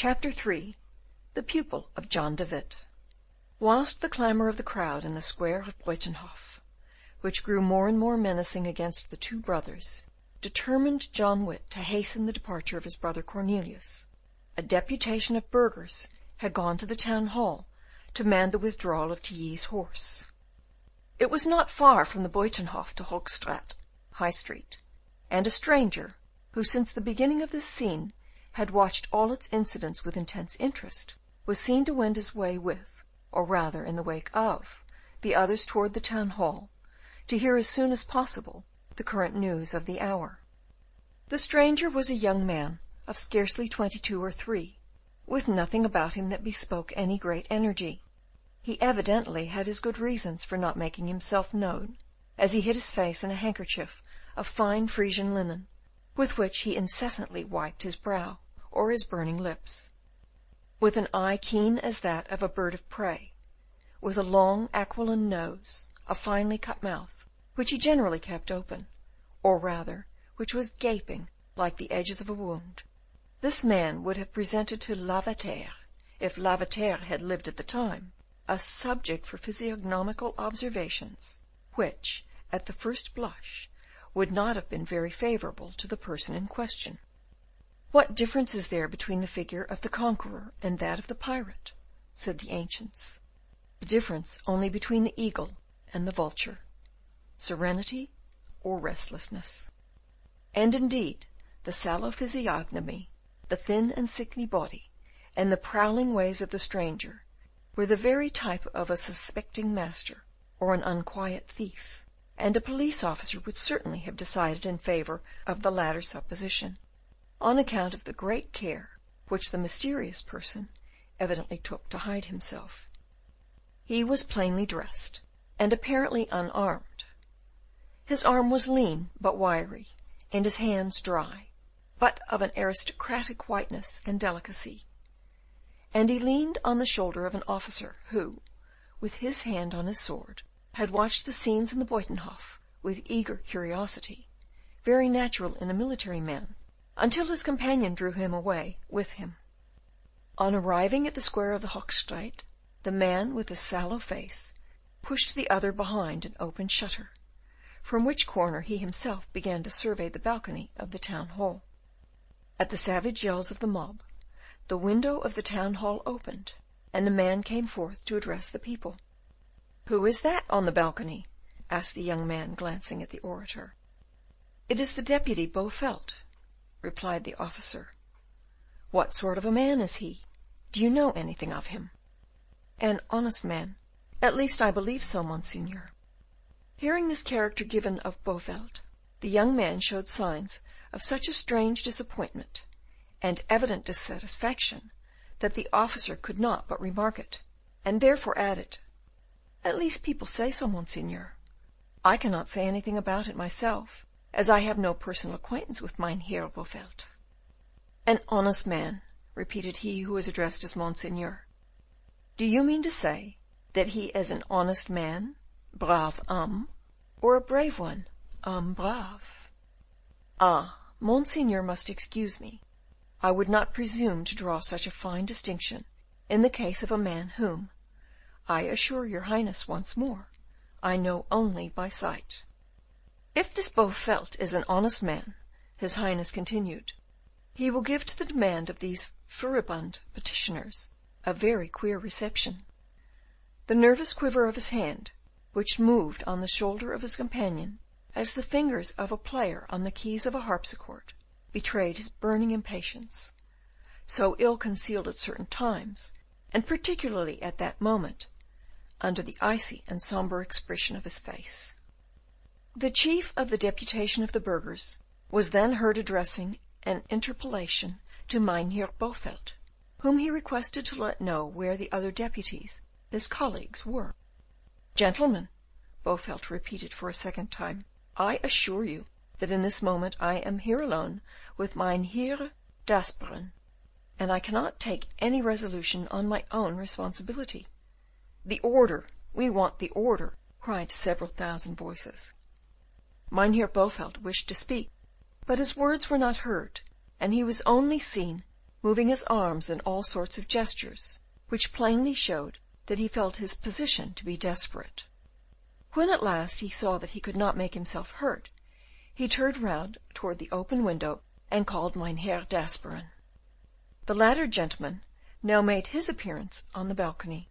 Chapter 3. The Pupil of John de Witt. Whilst the clamour of the crowd in the square of Buitenhof, which grew more and more menacing against the two brothers, determined John Witt to hasten the departure of his brother Cornelius, a deputation of burghers had gone to the town hall to demand the withdrawal of Tilly's horse. It was not far from the Buitenhof to Hoogstraat, High Street, and a stranger, who since the beginning of this scene had watched all its incidents with intense interest, was seen to wend his way with, or rather in the wake of, the others toward the town hall, to hear as soon as possible the current news of the hour. The stranger was a young man of scarcely 22 or 23, with nothing about him that bespoke any great energy. He evidently had his good reasons for not making himself known, as he hid his face in a handkerchief of fine Frisian linen, with which he incessantly wiped his brow or his burning lips. With an eye keen as that of a bird of prey, with a long aquiline nose, a finely cut mouth, which he generally kept open, or rather which was gaping like the edges of a wound, this man would have presented to Lavater, if Lavater had lived at the time, a subject for physiognomical observations, which, at the first blush, would not have been very favourable to the person in question. What difference is there between the figure of the conqueror and that of the pirate? Said the ancients. The difference only between the eagle and the vulture, serenity or restlessness. And indeed, the sallow physiognomy, the thin and sickly body, and the prowling ways of the stranger were the very type of a suspecting master or an unquiet thief, and a police officer would certainly have decided in favour of the latter supposition, on account of the great care which the mysterious person evidently took to hide himself. He was plainly dressed, and apparently unarmed. His arm was lean but wiry, and his hands dry, but of an aristocratic whiteness and delicacy, and he leaned on the shoulder of an officer who, with his hand on his sword, had watched the scenes in the Buitenhof with eager curiosity, very natural in a military man, until his companion drew him away with him. On arriving at the square of the Hoogstraat, the man with the sallow face pushed the other behind an open shutter, from which corner he himself began to survey the balcony of the town hall. At the savage yells of the mob, the window of the town hall opened, and a man came forth to address the people. "Who is that on the balcony?" asked the young man, glancing at the orator. "It is the deputy Beaufort," replied the officer. "What sort of a man is he? Do you know anything of him?" "An honest man, at least I believe so, monseigneur." Hearing this character given of Beaufort, the young man showed signs of such a strange disappointment and evident dissatisfaction that the officer could not but remark it, and therefore added, "At least people say so, monseigneur. I cannot say anything about it myself, as I have no personal acquaintance with Mynheer Beaufort." "An honest man," repeated he who was addressed as monseigneur. "Do you mean to say that he is an honest man, brave homme, or a brave one, homme brave? Ah, monseigneur must excuse me. I would not presume to draw such a fine distinction in the case of a man whom, I assure your highness once more, I know only by sight." "If this Beaufort is an honest man," his highness continued, "he will give to the demand of these furibund petitioners a very queer reception." The nervous quiver of his hand, which moved on the shoulder of his companion as the fingers of a player on the keys of a harpsichord, betrayed his burning impatience, so ill concealed at certain times, and particularly at that moment, under the icy and sombre expression of his face. The chief of the deputation of the burghers was then heard addressing an interpellation to Mynheer Beaufort, whom he requested to let know where the other deputies, his colleagues, were. "Gentlemen," Beaufort repeated for a second time, "I assure you that in this moment I am here alone with Mynheer d'Asperen, and I cannot take any resolution on my own responsibility." "The order! We want the order!" cried several thousand voices. Mynheer Beaufort wished to speak, but his words were not heard, and he was only seen moving his arms in all sorts of gestures, which plainly showed that he felt his position to be desperate. When at last he saw that he could not make himself heard, he turned round toward the open window and called Mynheer d'Asperen. The latter gentleman now made his appearance on the balcony,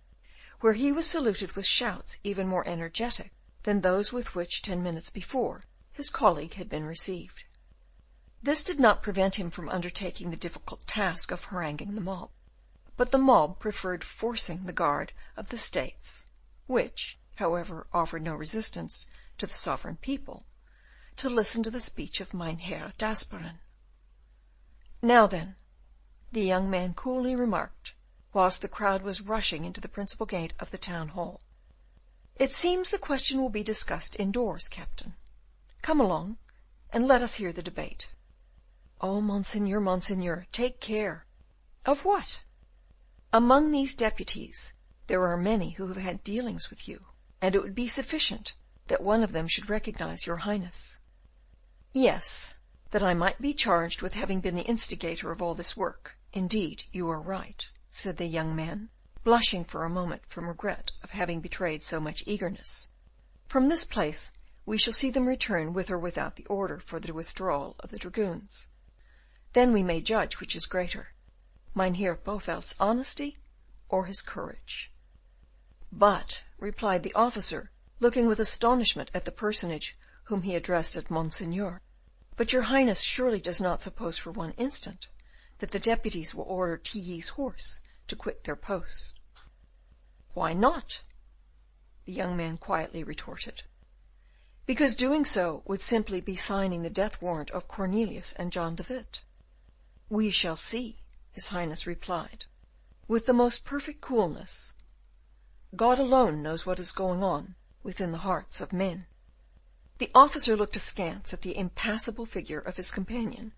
where he was saluted with shouts even more energetic than those with which 10 minutes before his colleague had been received. This did not prevent him from undertaking the difficult task of haranguing the mob, but the mob preferred forcing the guard of the States, which, however, offered no resistance to the sovereign people, to listen to the speech of Mynheer d'Asperen. "Now then," the young man coolly remarked, whilst the crowd was rushing into the principal gate of the town hall, "it seems the question will be discussed indoors, Captain. Come along, and let us hear the debate." "Oh, Monseigneur, Monseigneur, take care." "Of what?" "Among these deputies there are many who have had dealings with you, and it would be sufficient that one of them should recognize your Highness." "Yes, that I might be charged with having been the instigator of all this work. Indeed, you are right," said the young man, blushing for a moment from regret of having betrayed so much eagerness. "From this place we shall see them return with or without the order for the withdrawal of the dragoons. Then we may judge which is greater, Mynheer Boveld's honesty or his courage." "But," replied the officer, looking with astonishment at the personage whom he addressed as Monseigneur, "but your Highness surely does not suppose for one instant that the deputies will order Tilly's horse to quit their post?" "Why not?" the young man quietly retorted. "Because doing so would simply be signing the death warrant of Cornelius and John de Witt." "We shall see," his Highness replied, with the most perfect coolness. "God alone knows what is going on within the hearts of men." The officer looked askance at the impassible figure of his companion,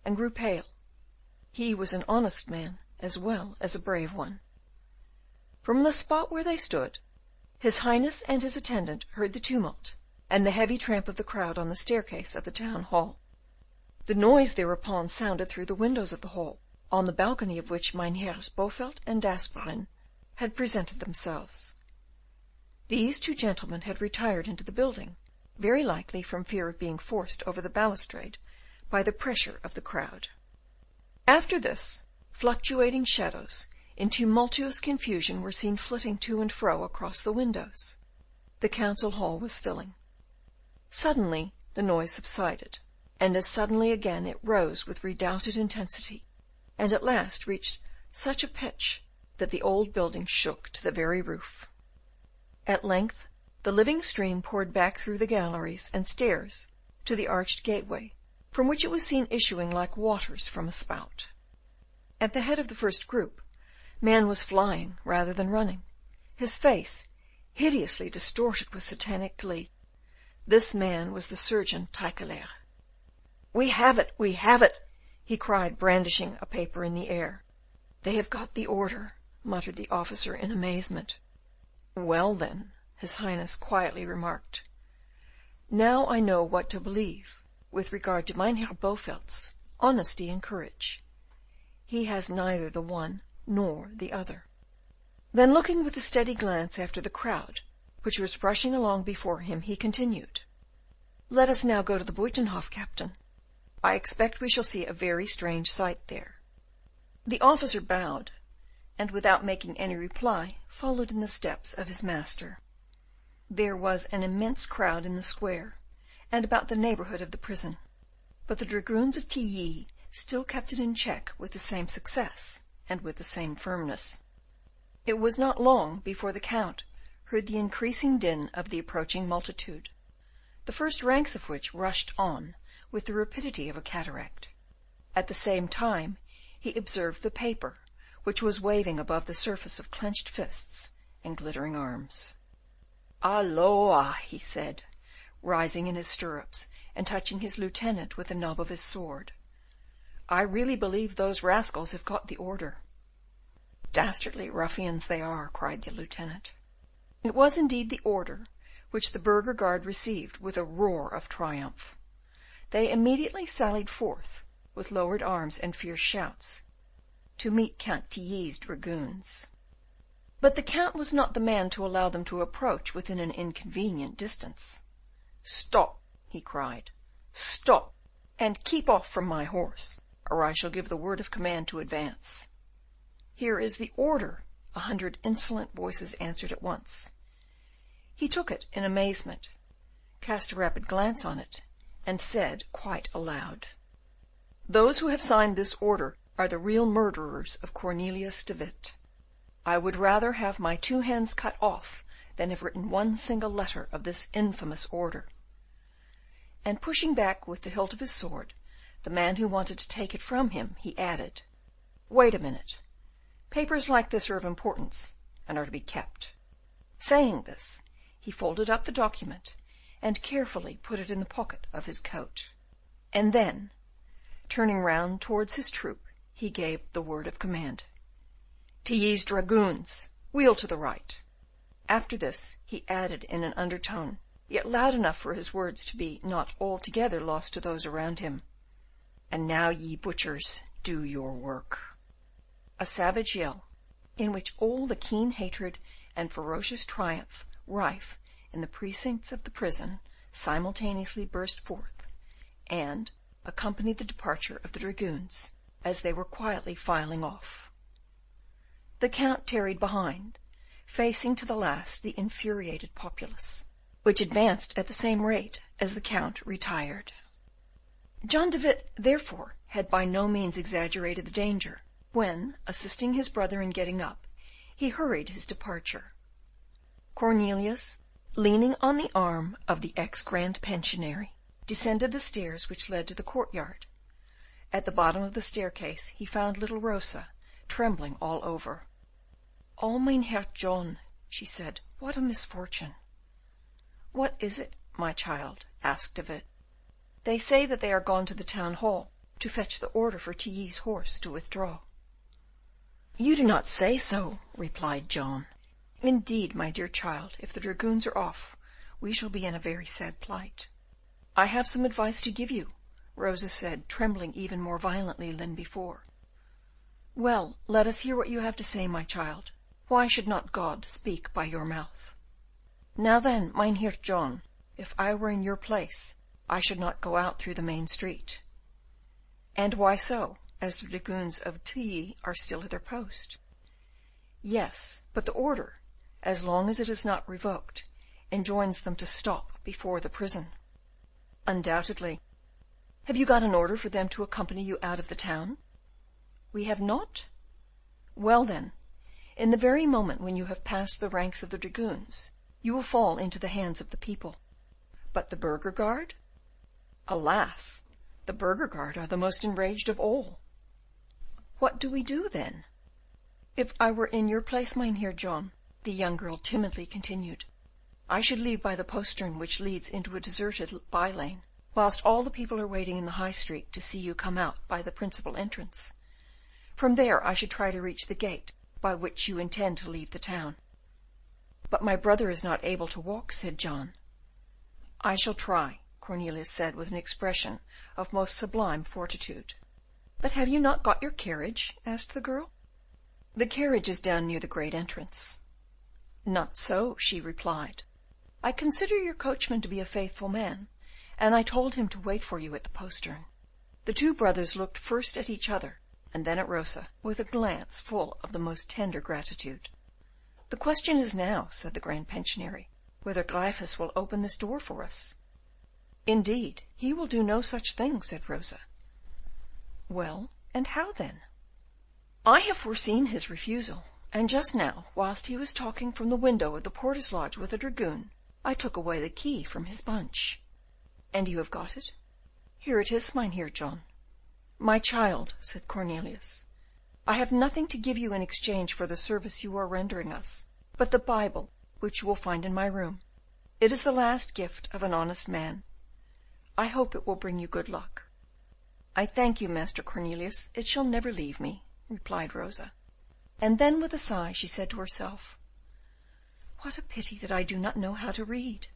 and grew pale. He was an honest man as well as a brave one. From the spot where they stood, his Highness and his attendant heard the tumult and the heavy tramp of the crowd on the staircase of the town hall. The noise thereupon sounded through the windows of the hall, on the balcony of which Mynheers Bovelt and d'Asperen had presented themselves. These two gentlemen had retired into the building, very likely from fear of being forced over the balustrade by the pressure of the crowd. After this, fluctuating shadows in tumultuous confusion were seen flitting to and fro across the windows. The council hall was filling. Suddenly the noise subsided, and as suddenly again it rose with redoubted intensity, and at last reached such a pitch that the old building shook to the very roof. At length the living stream poured back through the galleries and stairs to the arched gateway, from which it was seen issuing like waters from a spout. At the head of the first group, man was flying rather than running, his face hideously distorted with satanic glee. This man was the surgeon Tyckelaer. "We have it, we have it!" he cried, brandishing a paper in the air. "They have got the order," muttered the officer in amazement. "Well, then," his Highness quietly remarked, "now I know what to believe with regard to Mynheer Boveld's honesty and courage. He has neither the one nor the other." Then, looking with a steady glance after the crowd which was rushing along before him, he continued, "Let us now go to the Buitenhof, Captain. I expect we shall see a very strange sight there." The officer bowed, and without making any reply followed in the steps of his master. There was an immense crowd in the square and about the neighbourhood of the prison, but the dragoons of Tilly still kept it in check with the same success and with the same firmness. It was not long before the Count heard the increasing din of the approaching multitude, the first ranks of which rushed on with the rapidity of a cataract. At the same time he observed the paper, which was waving above the surface of clenched fists and glittering arms. "Alloa!" he said, rising in his stirrups and touching his lieutenant with the knob of his sword. "I really believe those rascals have got the order." "Dastardly ruffians they are," cried the lieutenant. It was indeed the order, which the burgher guard received with a roar of triumph. They immediately sallied forth with lowered arms and fierce shouts, to meet Count Tilly's dragoons. But the Count was not the man to allow them to approach within an inconvenient distance. "Stop!" he cried. "Stop, and keep off from my horse, or I shall give the word of command to advance." "Here is the order," 100 insolent voices answered at once. He took it in amazement, cast a rapid glance on it, and said quite aloud, "Those who have signed this order are the real murderers of Cornelius de Witt. I would rather have my 2 hands cut off than have written one single letter of this infamous order." And pushing back with the hilt of his sword the man who wanted to take it from him, he added, "Wait a minute. Papers like this are of importance, and are to be kept." Saying this, he folded up the document, and carefully put it in the pocket of his coat. And then, turning round towards his troop, he gave the word of command. "Tilly's dragoons, wheel to the right." After this, he added in an undertone, yet loud enough for his words to be not altogether lost to those around him, "And now, ye butchers, do your work." A savage yell, in which all the keen hatred and ferocious triumph rife in the precincts of the prison simultaneously burst forth, and accompanied the departure of the dragoons, as they were quietly filing off. The Count tarried behind, facing to the last the infuriated populace, which advanced at the same rate as the Count retired. John de Witt, therefore, had by no means exaggerated the danger, when, assisting his brother in getting up, he hurried his departure. Cornelius, leaning on the arm of the ex-grand pensionary, descended the stairs which led to the courtyard. At the bottom of the staircase he found little Rosa, trembling all over. "Oh, Mynheer John," she said, "what a misfortune!" "What is it, my child?" asked de Witt. "They say that they are gone to the town hall to fetch the order for Tilly's horse to withdraw." "You do not say so," replied John. "Indeed, my dear child, if the dragoons are off, we shall be in a very sad plight." "I have some advice to give you," Rosa said, trembling even more violently than before. "Well, let us hear what you have to say, my child. Why should not God speak by your mouth?" "Now then, Mynheer John, if I were in your place, I should not go out through the main street." "And why so, as the dragoons of Tilly are still at their post?" "Yes, but the order, as long as it is not revoked, enjoins them to stop before the prison." "Undoubtedly. Have you got an order for them to accompany you out of the town?" "We have not." "Well, then, in the very moment when you have passed the ranks of the dragoons, you will fall into the hands of the people." "But the burgher guard?" "Alas! the burgher guard are the most enraged of all." "What do we do, then?" "If I were in your place, Mynheer John," the young girl timidly continued, "I should leave by the postern which leads into a deserted by-lane, whilst all the people are waiting in the High Street to see you come out by the principal entrance. From there I should try to reach the gate by which you intend to leave the town." "But my brother is not able to walk," said John. "I shall try," Cornelius said with an expression of most sublime fortitude. "But have you not got your carriage?" asked the girl. "The carriage is down near the great entrance." "Not so," she replied. "I consider your coachman to be a faithful man, and I told him to wait for you at the postern." The two brothers looked first at each other, and then at Rosa, with a glance full of the most tender gratitude. "The question is now," said the grand pensionary, "whether Gryphus will open this door for us." "Indeed, he will do no such thing," said Rosa. "Well, and how then?" "I have foreseen his refusal, and just now, whilst he was talking from the window of the porter's lodge with a dragoon, I took away the key from his bunch." "And you have got it?" "Here it is, Mynheer John." "My child," said Cornelius, "I have nothing to give you in exchange for the service you are rendering us, but the Bible, which you will find in my room. It is the last gift of an honest man. I hope it will bring you good luck." "I thank you, Master Cornelius, it shall never leave me," replied Rosa. And then, with a sigh, she said to herself, "What a pity that I do not know how to read."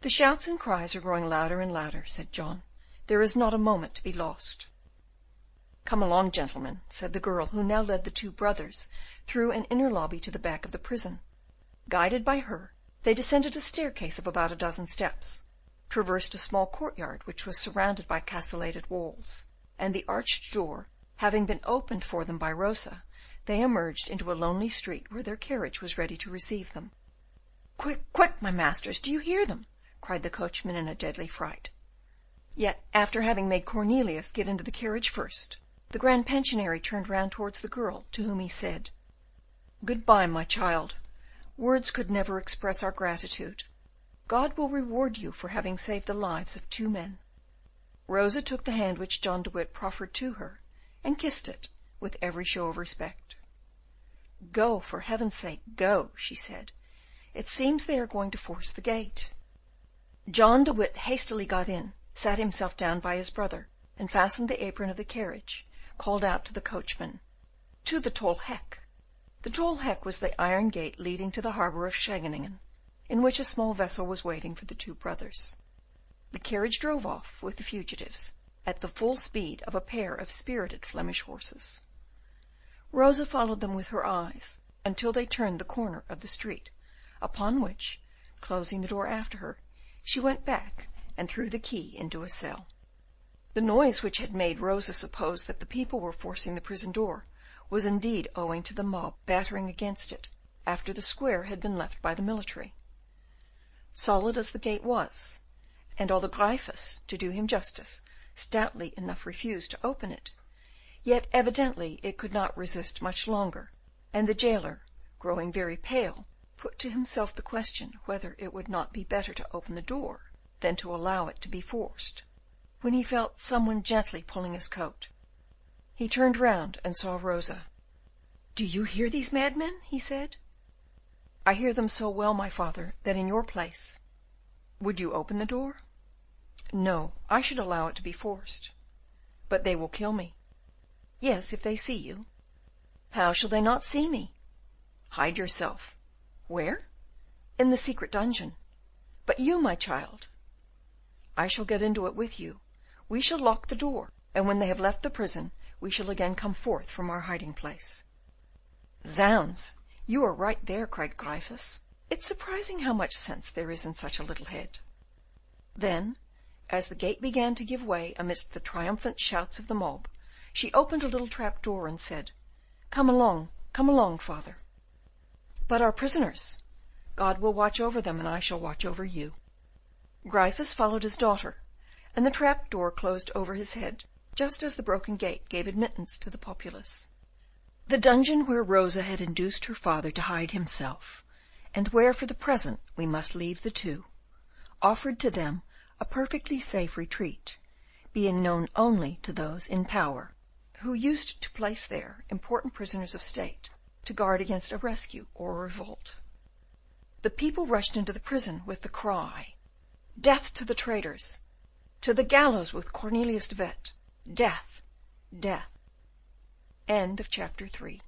"The shouts and cries are growing louder and louder," said John. "There is not a moment to be lost." "Come along, gentlemen," said the girl, who now led the two brothers through an inner lobby to the back of the prison. Guided by her, they descended a staircase of about a dozen steps, traversed a small courtyard which was surrounded by castellated walls, and the arched door having been opened for them by Rosa, they emerged into a lonely street where their carriage was ready to receive them. "Quick, quick, my masters, do you hear them?" cried the coachman in a deadly fright. Yet, after having made Cornelius get into the carriage first, the Grand Pensionary turned round towards the girl, to whom he said, "Good-bye, my child. Words could never express our gratitude. God will reward you for having saved the lives of two men." Rosa took the hand which John de Witt proffered to her, and kissed it with every show of respect. "Go, for heaven's sake, go," she said. "It seems they are going to force the gate." John de Witt hastily got in, sat himself down by his brother, and fastened the apron of the carriage, called out to the coachman, "To the Tol Hek." The Tol Hek was the iron gate leading to the harbour of Scheveningen, in which a small vessel was waiting for the two brothers. The carriage drove off with the fugitives, at the full speed of a pair of spirited Flemish horses. Rosa followed them with her eyes, until they turned the corner of the street, upon which, closing the door after her, she went back and threw the key into a cell. The noise which had made Rosa suppose that the people were forcing the prison door was indeed owing to the mob battering against it after the square had been left by the military. Solid as the gate was, and although Gryphus, to do him justice, stoutly enough refused to open it, yet evidently it could not resist much longer, and the jailer, growing very pale, put to himself the question whether it would not be better to open the door than to allow it to be forced, when he felt some one gently pulling his coat. He turned round and saw Rosa. "Do you hear these madmen?" he said. "I hear them so well, my father, that in your place—" "Would you open the door?" "No, I should allow it to be forced." "But they will kill me." "Yes, if they see you." "How shall they not see me?" "Hide yourself." "Where?" "In the secret dungeon." "But you, my child?" "I shall get into it with you. We shall lock the door, and when they have left the prison, we shall again come forth from our hiding-place." "Zounds, you are right there," cried Gryphus. "It's surprising how much sense there is in such a little head." Then, as the gate began to give way amidst the triumphant shouts of the mob, she opened a little trap door and said, come along, father." "But our prisoners?" "God will watch over them, and I shall watch over you." Gryphus followed his daughter, and the trap door closed over his head, just as the broken gate gave admittance to the populace. The dungeon where Rosa had induced her father to hide himself, and where for the present we must leave the two, offered to them a perfectly safe retreat, being known only to those in power, who used to place there important prisoners of state, to guard against a rescue or a revolt. The people rushed into the prison with the cry, "Death to the traitors! To the gallows with Cornelius de Witt! Death! Death!" End of chapter 3.